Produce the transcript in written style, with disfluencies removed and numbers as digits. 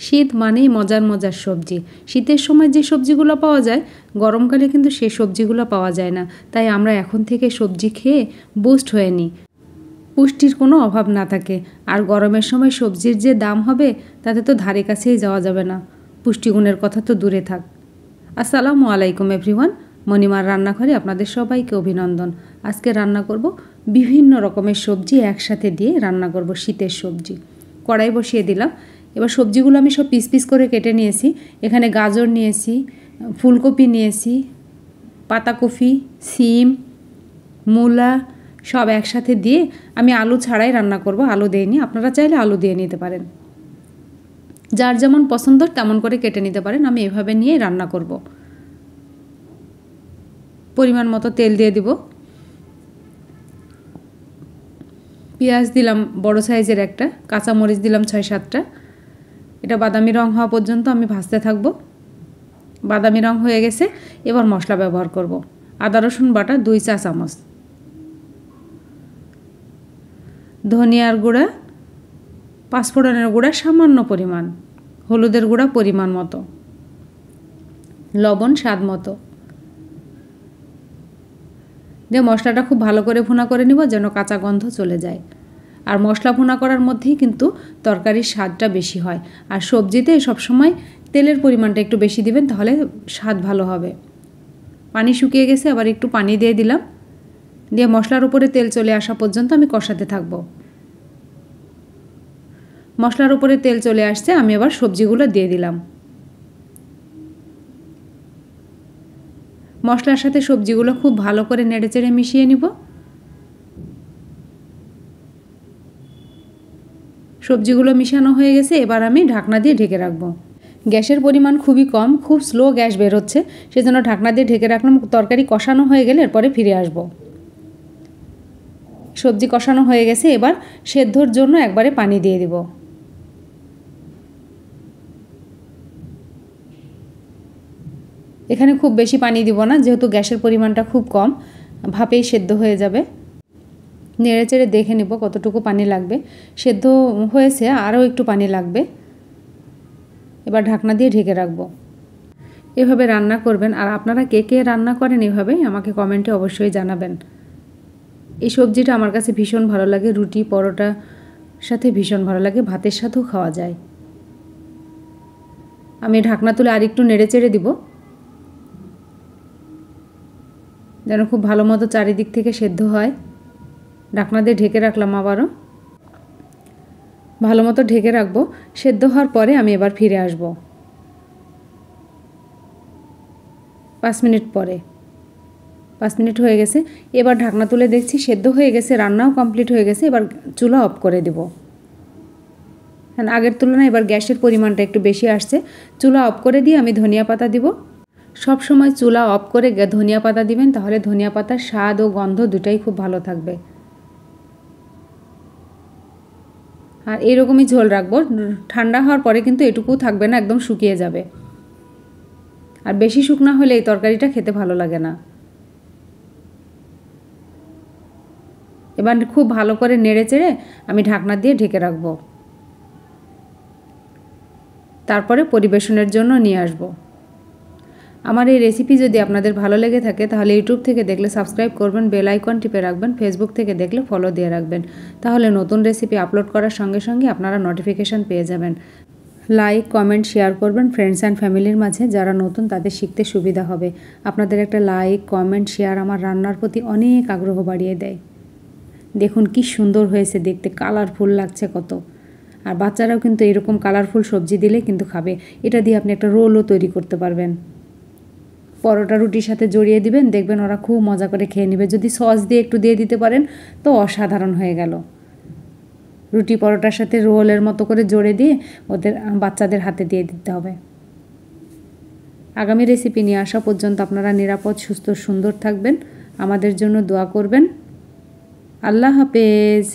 শীত মানেই মজার মজার সবজি। শীতের সময় যে সবজিগুলো পাওয়া যায় গরমকালে কিন্তু সেই সবজিগুলো পাওয়া যায় না। তাই আমরা এখন থেকে সবজি খেয়ে বুস্ট হয়ে নিই, পুষ্টির কোনো অভাব না থাকে। আর গরমের সময় সবজির যে দাম হবে তাতে তো ধারে কাছেই যাওয়া যাবে না, পুষ্টিগুণের কথা তো দূরে থাক। আসসালামু আলাইকুম এভরিওয়ান, মণিমার রান্নাঘরে আপনাদের সবাইকে অভিনন্দন। আজকে রান্না করব বিভিন্ন রকমের সবজি একসাথে দিয়ে রান্না করব শীতের সবজি। কড়াই বসিয়ে দিলাম। এবার সবজিগুলো আমি সব পিস পিস করে কেটে নিয়েছি। এখানে গাজর নিয়েছি, ফুলকপি নিয়েছি, পাতাকপি, সিম, মূলা সব একসাথে দিয়ে আমি আলু ছাড়াই রান্না করব, আলু দিইনি। আপনারা চাইলে আলু দিয়ে নিতে পারেন, যার যেমন পছন্দ তেমন করে কেটে নিতে পারেন। আমি এভাবে নিয়েই রান্না করব। পরিমাণ মতো তেল দিয়ে দিব। পেঁয়াজ দিলাম বড় সাইজের একটা, কাঁচামরিচ দিলাম 6-7টা। এটা বাদামি রং হওয়া পর্যন্ত আমি ভাজতে থাকব। বাদামি রং হয়ে গেছে, এবার মশলা ব্যবহার করব। আদা রসুন বাটা 2 চা চামচ, ধনিয়ার গুঁড়া, পাঁচফোড়নের গুঁড়া সামান্য পরিমাণ, হলুদের গুঁড়া পরিমাণ মতো, লবণ স্বাদ মতো দিয়ে মশলাটা খুব ভালো করে ভুনা করে নিব যেন কাঁচা গন্ধ চলে যায়। আর মশলা ভুনা করার মধ্যেই কিন্তু তরকারির স্বাদটা বেশি হয়। আর সবজিতে সবসময় তেলের পরিমাণটা একটু বেশি দিবেন, তাহলে স্বাদ ভালো হবে। পানি শুকিয়ে গেছে, আবার একটু পানি দিয়ে দিলাম। দিয়ে মশলার উপরে তেল চলে আসা পর্যন্ত আমি কষাতে থাকব। মশলার উপরে তেল চলে আসছে, আমি আবার সবজিগুলো দিয়ে দিলাম। মশলার সাথে সবজিগুলো খুব ভালো করে নেড়েচেড়ে মিশিয়ে নিব। সবজিগুলো মিশানো হয়ে গেছে, এবার আমি ঢাকনা দিয়ে ঢেকে রাখব। গ্যাসের পরিমাণ খুবই কম, খুব স্লো গ্যাস বের হচ্ছে, সেজন্য ঢাকনা দিয়ে ঢেকে রাখলাম। তরকারি কষানো হয়ে গেলে এরপরে ফিরে আসব। সবজি কষানো হয়ে গেছে, এবার সেদ্ধর জন্য একবারে পানি দিয়ে দিব। এখানে খুব বেশি পানি দিব না, যেহেতু গ্যাসের পরিমাণটা খুব কম, ভাপেই সেদ্ধ হয়ে যাবে। নেড়েচেড়ে দেখে নিব কতটুকু পানি লাগবে। সেদ্ধ হয়েছে, আরও একটু পানি লাগবে। এবার ঢাকনা দিয়ে ঢেকে রাখবো। এভাবে রান্না করবেন। আর আপনারা কে কে রান্না করেন এভাবে আমাকে কমেন্টে অবশ্যই জানাবেন। এই সবজিটা আমার কাছে ভীষণ ভালো লাগে, রুটি পরোটা সাথে ভীষণ ভালো লাগে, ভাতের সাথেও খাওয়া যায়। আমি ঢাকনা তুলে আরেকটু নেড়েচেড়ে দিব যেন খুব ভালো মতো চারিদিক থেকে সেদ্ধ হয়। ঢাকনা দিয়ে ঢেকে রাখলাম, আবারও ভালো মতো ঢেকে রাখবো। সেদ্ধ হওয়ার পরে আমি এবার ফিরে আসব 5 মিনিট পরে। 5 মিনিট হয়ে গেছে, এবার ঢাকনা তুলে দেখছি সেদ্ধ হয়ে গেছে, রান্নাও কমপ্লিট হয়ে গেছে। এবার চুলা অফ করে দেব। হ্যাঁ, আগের তুলনায় এবার গ্যাসের পরিমাণটা একটু বেশি আসছে। চুলা অফ করে দিয়ে আমি ধনিয়া পাতা দিব। সব সময় চুলা অফ করে ধনিয়া পাতা দিবেন, তাহলে ধনিয়া পাতার স্বাদ ও গন্ধ দুটাই খুব ভালো থাকবে। আর এরকমই ঝোল রাখবো। ঠান্ডা হওয়ার পরে কিন্তু এটুকু থাকবে না, একদম শুকিয়ে যাবে। আর বেশি শুকনা হলে এই তরকারিটা খেতে ভালো লাগে না। এবার খুব ভালো করে নেড়েচেড়ে আমি ঢাকনা দিয়ে ঢেকে রাখবো। তারপরে পরিবেশনের জন্য নিয়ে আসব। আমার এই রেসিপি যদি আপনাদের ভালো লেগে থাকে তাহলে ইউটিউব থেকে দেখলে সাবস্ক্রাইব করবেন, বেল আইকন টিপে রাখবেন, ফেসবুক থেকে দেখলে ফলো দিয়ে রাখবেন। তাহলে নতুন রেসিপি আপলোড করার সঙ্গে সঙ্গে আপনারা নোটিফিকেশান পেয়ে যাবেন। লাইক কমেন্ট শেয়ার করবেন ফ্রেন্ডস অ্যান্ড ফ্যামিলির মাঝে, যারা নতুন তাদের শিখতে সুবিধা হবে। আপনাদের একটা লাইক কমেন্ট শেয়ার আমার রান্নার প্রতি অনেক আগ্রহ বাড়িয়ে দেয়। দেখুন কি সুন্দর হয়েছে দেখতে, কালারফুল লাগছে কত। আর বাচ্চারাও কিন্তু এরকম কালারফুল সবজি দিলে কিন্তু খাবে। এটা দিয়ে আপনি একটা রোলও তৈরি করতে পারবেন, পরোটা রুটির সাথে জড়িয়ে দিবেন, দেখবেন ওরা খুব মজা করে খেয়ে নেবে। যদি সস দিয়ে একটু দিয়ে দিতে পারেন তো অসাধারণ হয়ে গেল। রুটি পরোটার সাথে রোলের মতো করে জড়ে দিয়ে ওদের বাচ্চাদের হাতে দিয়ে দিতে হবে। আগামী রেসিপি নিয়ে আসা পর্যন্ত আপনারা নিরাপদ সুস্থ সুন্দর থাকবেন, আমাদের জন্য দোয়া করবেন। আল্লাহ হাফেজ।